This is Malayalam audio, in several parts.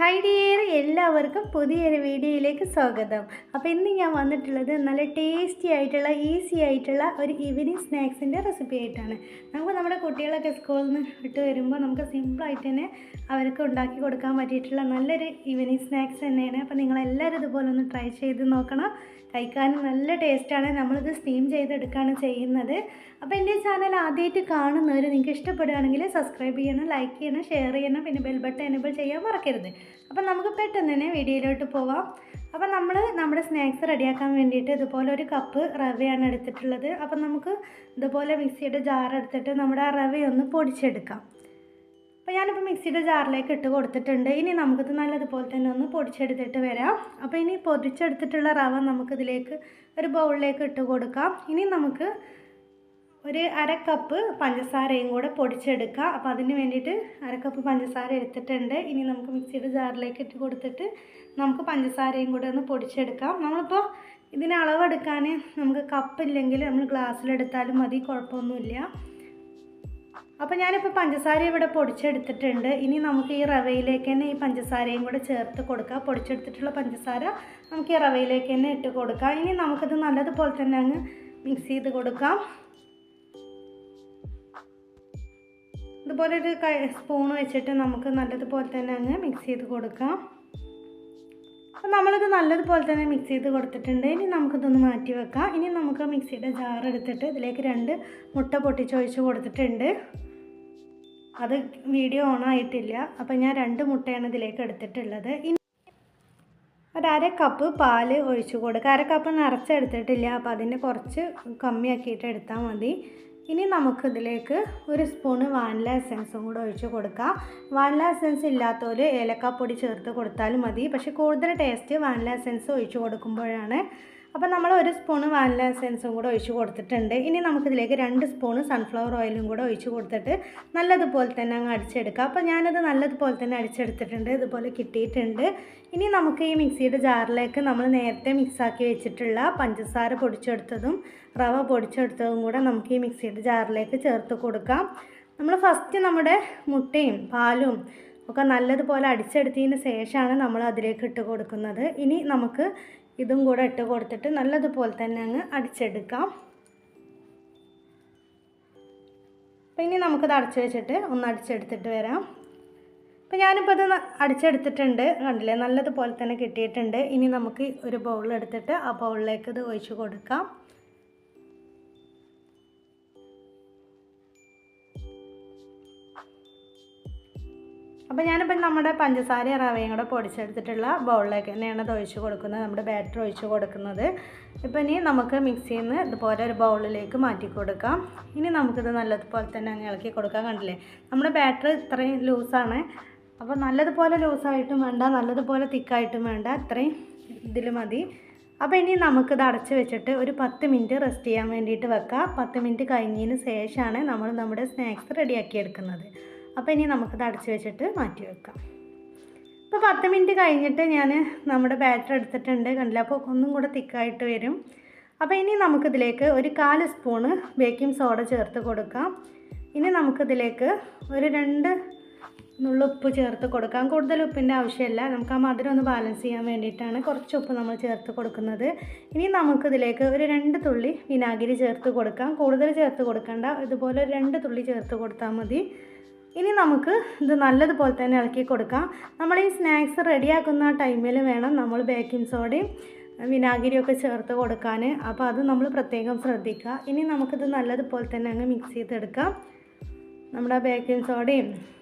ഹായ് ഡിയർ, എല്ലാവർക്കും പുതിയൊരു വീഡിയോയിലേക്ക് സ്വാഗതം. അപ്പോൾ ഇന്ന് ഞാൻ വന്നിട്ടുള്ളത് നല്ല ടേസ്റ്റി ആയിട്ടുള്ള ഈസി ആയിട്ടുള്ള ഒരു ഈവനിങ് സ്നാക്സിൻ്റെ റെസിപ്പി ആയിട്ടാണ്. നമുക്ക് നമ്മുടെ കുട്ടികളൊക്കെ സ്കൂളിൽ നിന്ന് വിട്ട് വരുമ്പോൾ നമുക്ക് സിമ്പിളായിട്ട് തന്നെ അവർക്ക് ഉണ്ടാക്കി കൊടുക്കാൻ പറ്റിയിട്ടുള്ള നല്ലൊരു ഈവനിങ് സ്നാക്സ് തന്നെയാണ്. അപ്പോൾ നിങ്ങളെല്ലാവരും ഇതുപോലെ ഒന്ന് ട്രൈ ചെയ്ത് നോക്കണം. കഴിക്കാനും നല്ല ടേസ്റ്റാണ്. നമ്മളിത് സ്റ്റീം ചെയ്തെടുക്കുകയാണ് ചെയ്യുന്നത്. അപ്പോൾ എൻ്റെ ചാനൽ ആദ്യമായിട്ട് കാണുന്നവർ നിങ്ങൾക്ക് ഇഷ്ടപ്പെടുകയാണെങ്കിൽ സബ്സ്ക്രൈബ് ചെയ്യണം, ലൈക്ക് ചെയ്യണം, ഷെയർ ചെയ്യണം, പിന്നെ ബെൽ ബട്ടൺ എനേബിൾ ചെയ്യാൻ മറക്കരുത്. അപ്പോൾ നമുക്ക് പെട്ടെന്ന് തന്നെ വീഡിയോയിലോട്ട് പോവാം. അപ്പോൾ നമ്മുടെ സ്നാക്സ് റെഡിയാക്കാൻ വേണ്ടിയിട്ട് ഇതുപോലെ ഒരു കപ്പ് റവയാണ് എടുത്തിട്ടുള്ളത്. അപ്പോൾ നമുക്ക് ഇതുപോലെ മിക്സിയുടെ ജാർ എടുത്തിട്ട് നമ്മുടെ ആ റവയൊന്ന് പൊടിച്ചെടുക്കാം. അപ്പോൾ ഞാനിപ്പോൾ മിക്സിയുടെ ജാറിലേക്ക് ഇട്ട് കൊടുത്തിട്ടുണ്ട്. ഇനി നമുക്കിത് നല്ലതുപോലെ തന്നെ ഒന്ന് പൊടിച്ചെടുത്തിട്ട് വരാം. അപ്പോൾ ഇനി പൊടിച്ചെടുത്തിട്ടുള്ള റവ നമുക്കിതിലേക്ക് ഒരു ബൗളിലേക്ക് ഇട്ട് കൊടുക്കാം. ഇനി നമുക്ക് ഒരു അരക്കപ്പ് പഞ്ചസാരയും കൂടെ പൊടിച്ചെടുക്കാം. അപ്പോൾ അതിന് വേണ്ടിയിട്ട് അരക്കപ്പ് പഞ്ചസാര എടുത്തിട്ടുണ്ട്. ഇനി നമുക്ക് മിക്സിയുടെ ജാറിലേക്ക് ഇട്ട് കൊടുത്തിട്ട് നമുക്ക് പഞ്ചസാരയും കൂടെ ഒന്ന് പൊടിച്ചെടുക്കാം. നമ്മളിപ്പോൾ ഇതിന് അളവെടുക്കാൻ നമുക്ക് കപ്പില്ലെങ്കിൽ നമ്മൾ ഗ്ലാസ്സിലെടുത്താലും മതി, കുഴപ്പമൊന്നുമില്ല. അപ്പോൾ ഞാനിപ്പോൾ പഞ്ചസാര ഇവിടെ പൊടിച്ചെടുത്തിട്ടുണ്ട്. ഇനി നമുക്ക് ഈ റവയിലേക്ക് തന്നെ ഈ പഞ്ചസാരയും കൂടെ ചേർത്ത് കൊടുക്കാം. പൊടിച്ചെടുത്തിട്ടുള്ള പഞ്ചസാര നമുക്ക് ഈ റവയിലേക്ക് തന്നെ ഇട്ട് കൊടുക്കാം. ഇനി നമുക്കിത് നല്ലതുപോലെ തന്നെ അങ്ങ് മിക്സ് ചെയ്ത് കൊടുക്കാം. ഇതുപോലെ ഒരു സ്പൂൺ വെച്ചിട്ട് നമുക്ക് നല്ലതുപോലെ തന്നെ അങ്ങ് മിക്സ് ചെയ്ത് കൊടുക്കാം. അപ്പോൾ നമ്മളിത് നല്ലതുപോലെ തന്നെ മിക്സ് ചെയ്ത് കൊടുത്തിട്ടുണ്ട്. ഇനി നമുക്കിതൊന്ന് മാറ്റി വെക്കാം. ഇനി നമുക്ക് മിക്സിയുടെ ജാർ എടുത്തിട്ട് ഇതിലേക്ക് 2 മുട്ട പൊട്ടിച്ചൊഴിച്ച് കൊടുത്തിട്ടുണ്ട്. അത് വീഡിയോ ഓൺ ആയിട്ടില്ല. അപ്പോൾ ഞാൻ 2 മുട്ടയാണ് ഇതിലേക്ക് എടുത്തിട്ടുള്ളത്. ഇനി ഒരര കപ്പ് പാല് ഒഴിച്ച് കൊടുക്കുക. അര കപ്പ് നിറച്ചെടുത്തിട്ടില്ല, അപ്പോൾ അതിൻ്റെ കുറച്ച് കമ്മിയാക്കിയിട്ട് എടുത്താൽ മതി. ഇനി നമുക്കിതിലേക്ക് 1 സ്പൂണ് വാനില എസൻസും കൂടെ ഒഴിച്ച് കൊടുക്കാം. വാനില എസൻസ് ഇല്ലാത്തവർ ഏലക്കാപ്പൊടി ചേർത്ത് കൊടുത്താലും മതി, പക്ഷേ കൂടുതൽ ടേസ്റ്റ് വാനില എസൻസ് ഒഴിച്ച് കൊടുക്കുമ്പോഴാണ്. അപ്പോൾ നമ്മൾ 1 സ്പൂണ് വാനില എസൻസും കൂടെ ഒഴിച്ച് കൊടുത്തിട്ടുണ്ട്. ഇനി നമുക്കിതിലേക്ക് 2 സ്പൂണ് സൺഫ്ലവർ ഓയിലും കൂടെ ഒഴിച്ച് കൊടുത്തിട്ട് നല്ലതുപോലെ തന്നെ അങ്ങ് അടിച്ചെടുക്കാം. അപ്പോൾ ഞാനത് നല്ലതുപോലെ തന്നെ അടിച്ചെടുത്തിട്ടുണ്ട്. ഇതുപോലെ കിട്ടിയിട്ടുണ്ട്. ഇനി നമുക്ക് ഈ മിക്സിയുടെ ജാറിലേക്ക് നമ്മൾ നേരത്തെ മിക്സാക്കി വെച്ചിട്ടുള്ള പഞ്ചസാര പൊടിച്ചെടുത്തതും റവ പൊടിച്ചെടുത്തതും കൂടെ നമുക്ക് ഈ മിക്സിയുടെ ജാറിലേക്ക് ചേർത്ത് കൊടുക്കാം. നമ്മൾ ഫസ്റ്റ് നമ്മുടെ മുട്ടയും പാലും ഒക്കെ നല്ലതുപോലെ അടിച്ചെടുത്തതിന് ശേഷമാണ് നമ്മൾ അതിലേക്ക് ഇട്ട് കൊടുക്കുന്നത്. ഇനി നമുക്ക് ഇതും കൂടെ ഇട്ട് കൊടുത്തിട്ട് നല്ലതുപോലെ തന്നെ അങ്ങ് അടിച്ചെടുക്കാം. അപ്പോൾ ഇനി നമുക്കത് അടച്ച് വെച്ചിട്ട് ഒന്ന് അടിച്ചെടുത്തിട്ട് വരാം. അപ്പോൾ ഞാനിപ്പോൾ അത് അടിച്ചെടുത്തിട്ടുണ്ട്, കണ്ടില്ലേ, നല്ലതുപോലെ തന്നെ കിട്ടിയിട്ടുണ്ട്. ഇനി നമുക്ക് ഒരു ബൗളെടുത്തിട്ട് ആ ബൗളിലേക്ക് ഇത് ഒഴിച്ച് കൊടുക്കാം. അപ്പോൾ ഞാനിപ്പോൾ നമ്മുടെ പഞ്ചസാരയും റവയും കൂടെ പൊടിച്ചെടുത്തിട്ടുള്ള ബൗളിലേക്ക് തന്നെയാണ് അത് ഒഴിച്ച് കൊടുക്കുന്നത്, നമ്മുടെ ബാറ്റർ ഒഴിച്ച് കൊടുക്കുന്നത്. ഇപ്പോൾ ഇനി നമുക്ക് മിക്സിയിൽ നിന്ന് ഇതുപോലെ ഒരു ബൗളിലേക്ക് മാറ്റി കൊടുക്കാം. ഇനി നമുക്കിത് നല്ലതുപോലെ തന്നെ അങ്ങ് ഇളക്കി കൊടുക്കാം. കണ്ടില്ലേ, നമ്മുടെ ബാറ്റർ ഇത്രയും ലൂസാണ്. അപ്പോൾ നല്ലതുപോലെ ലൂസായിട്ടും വേണ്ട, നല്ലതുപോലെ തിക്കായിട്ടും വേണ്ട, ഇത്രയും ഇതിൽ മതി. അപ്പോൾ ഇനി നമുക്കിത് അടച്ച് വെച്ചിട്ട് ഒരു 10 മിനിറ്റ് റെസ്റ്റ് ചെയ്യാൻ വേണ്ടിയിട്ട് വെക്കാം. 10 മിനിറ്റ് കഴിഞ്ഞതിന് ശേഷമാണ് നമ്മൾ നമ്മുടെ സ്നാക്സ് റെഡിയാക്കി എടുക്കുന്നത്. അപ്പോൾ ഇനി നമുക്കത് അടച്ച് വെച്ചിട്ട് മാറ്റി വെക്കാം. ഇപ്പോൾ 10 മിനിറ്റ് കഴിഞ്ഞിട്ട് ഞാൻ നമ്മുടെ ബാറ്റർ എടുത്തിട്ടുണ്ട്, കണ്ടില്ല, അപ്പോൾ ഒന്നും കൂടെ തിക്കായിട്ട് വരും. അപ്പോൾ ഇനി നമുക്കിതിലേക്ക് ഒരു 1/4 സ്പൂണ് ബേക്കിംഗ് സോഡ ചേർത്ത് കൊടുക്കാം. ഇനി നമുക്കിതിലേക്ക് ഒരു 2 നുള്ളുപ്പ് ചേർത്ത് കൊടുക്കാം. കൂടുതൽ ഉപ്പിൻ്റെ ആവശ്യമില്ല, നമുക്ക് ആ മധുരം ഒന്ന് ബാലൻസ് ചെയ്യാൻ വേണ്ടിയിട്ടാണ് കുറച്ച് ഉപ്പ് നമ്മൾ ചേർത്ത് കൊടുക്കുന്നത്. ഇനി നമുക്കിതിലേക്ക് ഒരു 2 തുള്ളി വിനാഗിരി ചേർത്ത് കൊടുക്കാം. കൂടുതൽ ചേർത്ത് കൊടുക്കണ്ട, ഇതുപോലെ ഒരു 2 തുള്ളി ചേർത്ത് കൊടുത്താൽ മതി. ഇനി നമുക്ക് ഇത് നല്ലതുപോലെ തന്നെ ഇളക്കി കൊടുക്കാം. നമ്മൾ ഈ സ്നാക്സ് റെഡിയാക്കുന്ന ടൈമിൽ വേണം നമ്മൾ ബേക്കിംഗ് സോഡയും വിനാഗിരിയൊക്കെ ചേർത്ത് കൊടുക്കാൻ. അപ്പോൾ അത് നമ്മൾ പ്രത്യേകം ശ്രദ്ധിക്കുക. ഇനി നമുക്കിത് നല്ലതുപോലെ തന്നെ അങ്ങ് മിക്സ് ചെയ്തെടുക്കാം. നമ്മുടെ ബേക്കിംഗ് സോഡയും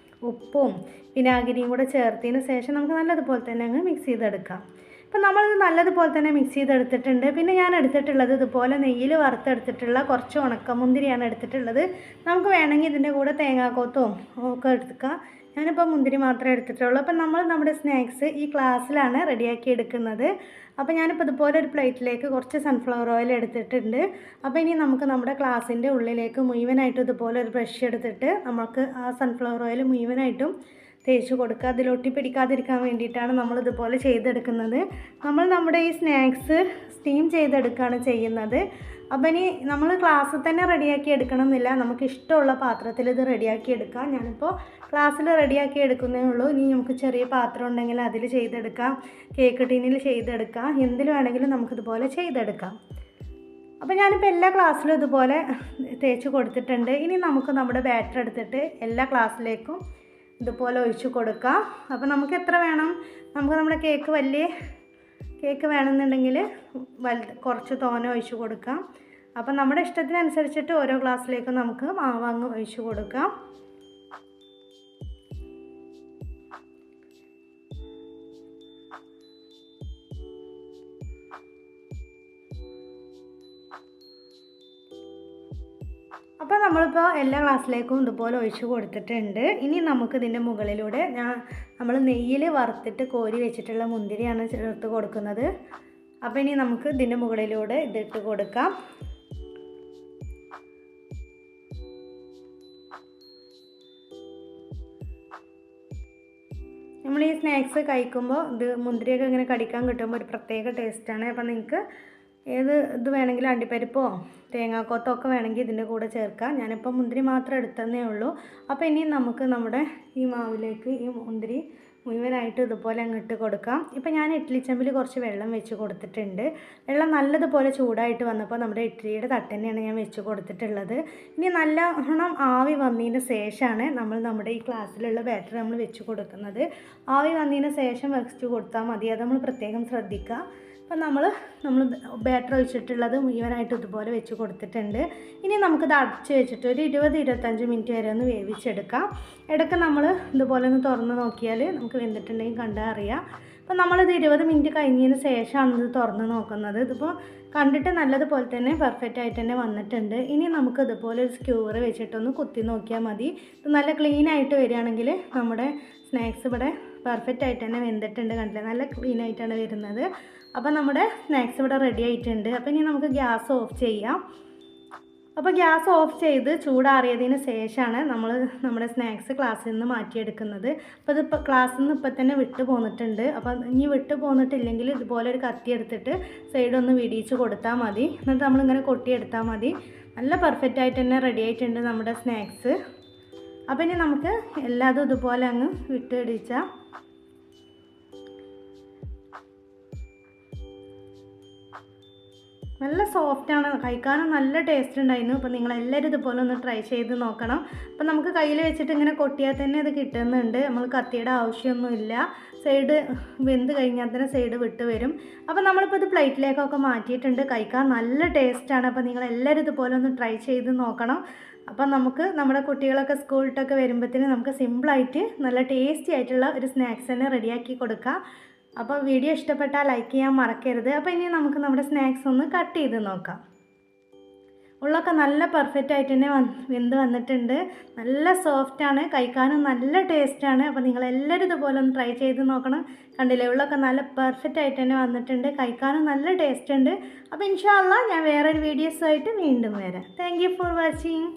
ഉപ്പും വിനാഗിരിയും കൂടെ ചേർത്തതിന് ശേഷം നമുക്ക് നല്ലതുപോലെ തന്നെ അങ്ങ് മിക്സ് ചെയ്തെടുക്കാം. അപ്പോൾ നമ്മളിത് നല്ലതുപോലെ തന്നെ മിക്സ് ചെയ്തെടുത്തിട്ടുണ്ട്. പിന്നെ ഞാൻ എടുത്തിട്ടുള്ളത് ഇതുപോലെ നെയ്യിൽ വറുത്തെടുത്തിട്ടുള്ള കുറച്ച് ഉണക്കമുന്തിരിയാണ് എടുത്തിട്ടുള്ളത്. നമുക്ക് വേണമെങ്കിൽ ഇതിൻ്റെ കൂടെ തേങ്ങാക്കൊത്തും ഒക്കെ എടുക്കുക. ഞാനിപ്പോൾ മുന്തിരി മാത്രമേ എടുത്തിട്ടുള്ളൂ. അപ്പോൾ നമ്മൾ നമ്മുടെ സ്നാക്സ് ഈ ഗ്ലാസ്സിലാണ് റെഡിയാക്കി എടുക്കുന്നത്. അപ്പോൾ ഞാനിപ്പോൾ ഇതുപോലെ ഒരു പ്ലേറ്റിലേക്ക് കുറച്ച് സൺഫ്ലവർ ഓയിൽ എടുത്തിട്ടുണ്ട്. അപ്പോൾ ഇനി നമുക്ക് നമ്മുടെ ഗ്ലാസിൻ്റെ ഉള്ളിലേക്ക് മുഴുവനായിട്ടും ഇതുപോലെ ഒരു ബ്രഷ് എടുത്തിട്ട് നമുക്ക് ആ സൺഫ്ലവർ ഓയിൽ മുഴുവനായിട്ടും തേച്ച് കൊടുക്കുക. അതിലൊട്ടി പിടിക്കാതിരിക്കാൻ വേണ്ടിയിട്ടാണ് നമ്മളിതുപോലെ ചെയ്തെടുക്കുന്നത്. നമ്മൾ നമ്മുടെ ഈ സ്നാക്സ് സ്റ്റീം ചെയ്തെടുക്കുകയാണ് ചെയ്യുന്നത്. അപ്പം ഇനി നമ്മൾ ക്ലാസ്സിൽ തന്നെ റെഡിയാക്കി എടുക്കണം എന്നില്ല, നമുക്ക് ഇഷ്ടമുള്ള പാത്രത്തിൽ ഇത് റെഡിയാക്കി എടുക്കാം. ഞാനിപ്പോൾ ക്ലാസ്സിൽ റെഡിയാക്കി എടുക്കുന്നേ ഉള്ളൂ. ഇനി നമുക്ക് ചെറിയ പാത്രം ഉണ്ടെങ്കിൽ അതിൽ ചെയ്തെടുക്കാം, കേക്ക് ടിന്നിൽ ചെയ്തെടുക്കാം, എന്തിൽ വേണമെങ്കിലും നമുക്കിതുപോലെ ചെയ്തെടുക്കാം. അപ്പോൾ ഞാനിപ്പോൾ എല്ലാ ക്ലാസ്സിലും ഇതുപോലെ തേച്ച് കൊടുത്തിട്ടുണ്ട്. ഇനി നമുക്ക് നമ്മുടെ ബാറ്റർ എടുത്തിട്ട് എല്ലാ ക്ലാസ്സിലേക്കും ഇതുപോലെ ഒഴിച്ച് കൊടുക്കാം. അപ്പോൾ നമുക്ക് എത്ര വേണം, നമുക്ക് നമ്മുടെ കേക്ക് വലിയ കേക്ക് വേണമെന്നുണ്ടെങ്കിൽ കുറച്ച് തോനെ ഒഴിച്ച് കൊടുക്കാം. അപ്പം നമ്മുടെ ഇഷ്ടത്തിനനുസരിച്ചിട്ട് ഓരോ ഗ്ലാസ്സിലേക്കും നമുക്ക് മാവ് അങ്ങ് ഒഴിച്ച് കൊടുക്കാം. അപ്പോൾ നമ്മളിപ്പോൾ എല്ലാ ഗ്ലാസ്സിലേക്കും ഇതുപോലെ ഒഴിച്ച് കൊടുത്തിട്ടുണ്ട്. ഇനി നമുക്ക് ഇതിൻ്റെ മുകളിലൂടെ നമ്മൾ നെയ്യിൽ വറുത്തിട്ട് കോരി വെച്ചിട്ടുള്ള മുന്തിരിയാണ് ചേർത്ത് കൊടുക്കുന്നത്. അപ്പോൾ ഇനി നമുക്ക് ഇതിൻ്റെ മുകളിലൂടെ ഇതിട്ട് കൊടുക്കാം. നമ്മൾ ഈ സ്നാക്സ് കഴിക്കുമ്പോൾ ഇത് മുന്തിരിയൊക്കെ ഇങ്ങനെ കടിക്കാൻ കിട്ടുമ്പോൾ ഒരു പ്രത്യേക ടേസ്റ്റാണ്. അപ്പോൾ നിങ്ങൾക്ക് ഏത് ഇത് വേണമെങ്കിലും അണ്ടിപ്പരിപ്പോ തേങ്ങാക്കൊത്തോ ഒക്കെ വേണമെങ്കിൽ ഇതിൻ്റെ കൂടെ ചേർക്കാം. ഞാനിപ്പോൾ മുന്തിരി മാത്രം എടുത്തതേ ഉള്ളൂ. അപ്പോൾ ഇനി നമുക്ക് നമ്മുടെ ഈ മാവിലേക്ക് ഈ മുന്തിരി മുഴുവനായിട്ട് ഇതുപോലെ അങ്ങോട്ട് കൊടുക്കാം. ഇപ്പോൾ ഞാൻ ഇഡ്ഡലി ചെമ്പിൽ കുറച്ച് വെള്ളം വെച്ച് കൊടുത്തിട്ടുണ്ട്. വെള്ളം നല്ലതുപോലെ ചൂടായിട്ട് വന്നപ്പോൾ നമ്മുടെ ഇഡ്ഡലിയുടെ തട്ട് തന്നെയാണ് ഞാൻ വെച്ച് കൊടുത്തിട്ടുള്ളത്. ഇനി നല്ലോണം ആവി വന്നതിന് ശേഷമാണ് നമ്മൾ നമ്മുടെ ഈ ക്ലാസ്സിലുള്ള ബാറ്റർ നമ്മൾ വെച്ച് കൊടുക്കുന്നത്. ആവി വന്നതിന് ശേഷം വെച്ച് കൊടുത്താൽ മതി, അത് നമ്മൾ പ്രത്യേകം ശ്രദ്ധിക്കുക. അപ്പം നമ്മൾ ബാറ്റർ ഒഴിച്ചിട്ടുള്ളത് മുഴുവനായിട്ട് ഇതുപോലെ വെച്ച് കൊടുത്തിട്ടുണ്ട്. ഇനി നമുക്കിത് അടച്ച് വെച്ചിട്ട് ഒരു 20-25 മിനിറ്റ് വരെ ഒന്ന് വേവിച്ചെടുക്കാം. ഇടയ്ക്ക് നമ്മൾ ഇതുപോലെ ഒന്ന് തുറന്ന് നോക്കിയാൽ നമുക്ക് വെന്തിട്ടുണ്ടെങ്കിൽ കണ്ടാൽ അറിയാം. അപ്പം നമ്മളിത് 20 മിനിറ്റ് കഴിഞ്ഞതിന് ശേഷമാണ് ഇത് തുറന്ന് നോക്കുന്നത്. ഇതിപ്പോൾ കണ്ടിട്ട് നല്ലതുപോലെ തന്നെ പെർഫെക്റ്റ് ആയിട്ട് തന്നെ വന്നിട്ടുണ്ട്. ഇനി നമുക്ക് ഇതുപോലെ ഒരു സ്ക്യൂർ വെച്ചിട്ടൊന്ന് കുത്തി നോക്കിയാൽ മതി. ഇത് നല്ല ക്ലീൻ ആയിട്ട് വരികയാണെങ്കിൽ നമ്മുടെ സ്നാക്സ് ഇവിടെ പെർഫെക്റ്റ് ആയിട്ട് തന്നെ വെന്തിട്ടുണ്ട്. കണ്ടില്ലേ, നല്ല ക്ലീൻ ആയിട്ടാണ് വരുന്നത്. അപ്പോൾ നമ്മുടെ സ്നാക്സ് ഇവിടെ റെഡി ആയിട്ടുണ്ട്. അപ്പോൾ ഇനി നമുക്ക് ഗ്യാസ് ഓഫ് ചെയ്യാം. അപ്പോൾ ഗ്യാസ് ഓഫ് ചെയ്ത് ചൂടാറിയതിന് ശേഷമാണ് നമ്മൾ നമ്മുടെ സ്നാക്സ് ക്ലാസ്സിൽ നിന്ന് മാറ്റിയെടുക്കുന്നത്. അപ്പോൾ ഇതിപ്പോൾ ക്ലാസ്സിൽ നിന്ന് ഇപ്പം തന്നെ വിട്ട് പോന്നിട്ടുണ്ട്. അപ്പോൾ ഇനി വിട്ട് പോന്നിട്ടില്ലെങ്കിൽ ഇതുപോലെ ഒരു കത്തി എടുത്തിട്ട് സൈഡൊന്ന് വിടിയിച്ച് കൊടുത്താൽ മതി. എന്നിട്ട് നമ്മളിങ്ങനെ കൊട്ടിയെടുത്താൽ മതി. നല്ല പെർഫെക്റ്റ് ആയിട്ട് തന്നെ റെഡി ആയിട്ടുണ്ട് നമ്മുടെ സ്നാക്സ്. അപ്പോൾ ഇനി നമുക്ക് എല്ലാതും ഇതുപോലെ അങ്ങ് വിട്ടിടിച്ചാൽ നല്ല സോഫ്റ്റാണ്, കഴിക്കാനും നല്ല ടേസ്റ്റ് ഉണ്ടായിരുന്നു. അപ്പോൾ നിങ്ങളെല്ലാവരും ഇതുപോലെ ഒന്ന് ട്രൈ ചെയ്ത് നോക്കണം. അപ്പോൾ നമുക്ക് കയ്യിൽ വെച്ചിട്ട് ഇങ്ങനെ കൊട്ടിയാൽ തന്നെ ഇത് കിട്ടുന്നുണ്ട്. നമ്മൾ കത്തിയുടെ ആവശ്യമൊന്നുമില്ല. സൈഡ് വെന്ത് കഴിഞ്ഞാൽ തന്നെ സൈഡ് വിട്ട് വരും. അപ്പോൾ നമ്മളിപ്പോൾ ഇത് പ്ലേറ്റിലേക്കൊക്കെ മാറ്റിയിട്ടുണ്ട്. കഴിക്കാൻ നല്ല ടേസ്റ്റാണ്. അപ്പോൾ നിങ്ങളെല്ലാവരും ഇതുപോലെ ഒന്ന് ട്രൈ ചെയ്ത് നോക്കണം. അപ്പം നമുക്ക് നമ്മുടെ കുട്ടികളൊക്കെ സ്കൂളിലൊക്കെ വരുമ്പോഴത്തേന് നമുക്ക് സിമ്പിളായിട്ട് നല്ല ടേസ്റ്റി ആയിട്ടുള്ള ഒരു സ്നാക്സ് തന്നെ റെഡിയാക്കി കൊടുക്കാം. അപ്പോൾ വീഡിയോ ഇഷ്ടപ്പെട്ടാൽ ലൈക്ക് ചെയ്യാൻ മറക്കരുത്. അപ്പോൾ ഇനി നമുക്ക് നമ്മുടെ സ്നാക്സ് ഒന്ന് കട്ട് ചെയ്ത് നോക്കാം. ഉള്ളൊക്കെ നല്ല പെർഫെക്റ്റ് ആയിട്ട് തന്നെ വെന്ത് വന്നിട്ടുണ്ട്. നല്ല സോഫ്റ്റാണ്, കഴിക്കാനും നല്ല ടേസ്റ്റാണ്. അപ്പോൾ നിങ്ങളെല്ലാവരും ഇതുപോലെ ഒന്ന് ട്രൈ ചെയ്ത് നോക്കണം. കണ്ടില്ലേ, ഉള്ളൊക്കെ നല്ല പെർഫെക്റ്റ് ആയിട്ട് തന്നെ വന്നിട്ടുണ്ട്. കഴിക്കാനും നല്ല ടേസ്റ്റ് ഉണ്ട്. അപ്പോൾ ഇൻഷാ അല്ലാഹ് ഞാൻ വേറൊരു വീഡിയോസുമായിട്ട് വീണ്ടും വരാം. Thank you for watching.